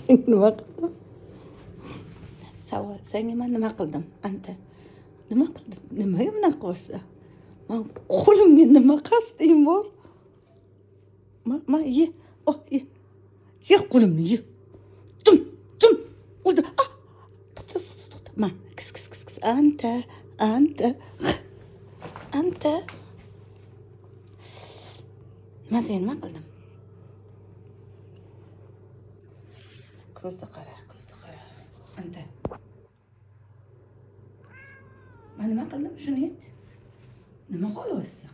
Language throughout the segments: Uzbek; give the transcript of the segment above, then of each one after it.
Senga nima qildim? Savol, senga men nima qildim? Anta. Nima qildim? Nimaga bunaqa qilyapsan? Men qo'limga nima qasding bor? Ma ye. Oh, ye. Ye qo'limni ye. Tum, tum. O'da. Ah. Ma, kis. Anta. Men senga nima qildim? Ko'zda qara. Anta. Men nima qildim? Shuni ayt. Nima xohlayapsan?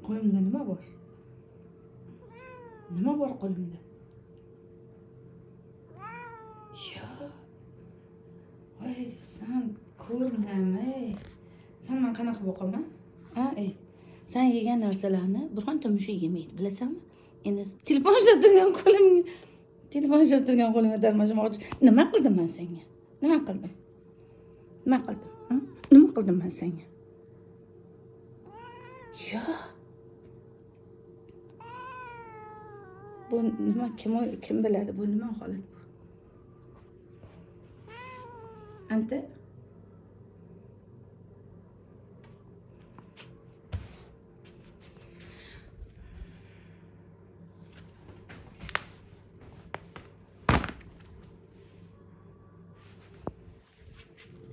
Qo'limda nima bor? Nima bor qo'limda? Yo. Voy, sen ko'rmay. Sen men qanaqa boqaman? Ha, ey. Sen yegan narsalarni bironta mushuk yemaydi, bilasanmi? Endi telefon ushlab turgan qo'limga darmashmoqchi. Nima qildim men senga? Nima qildim? Ha? Nima qildim men senga? Yo. Bu nima, kim biladi bu nima holat bu? Anta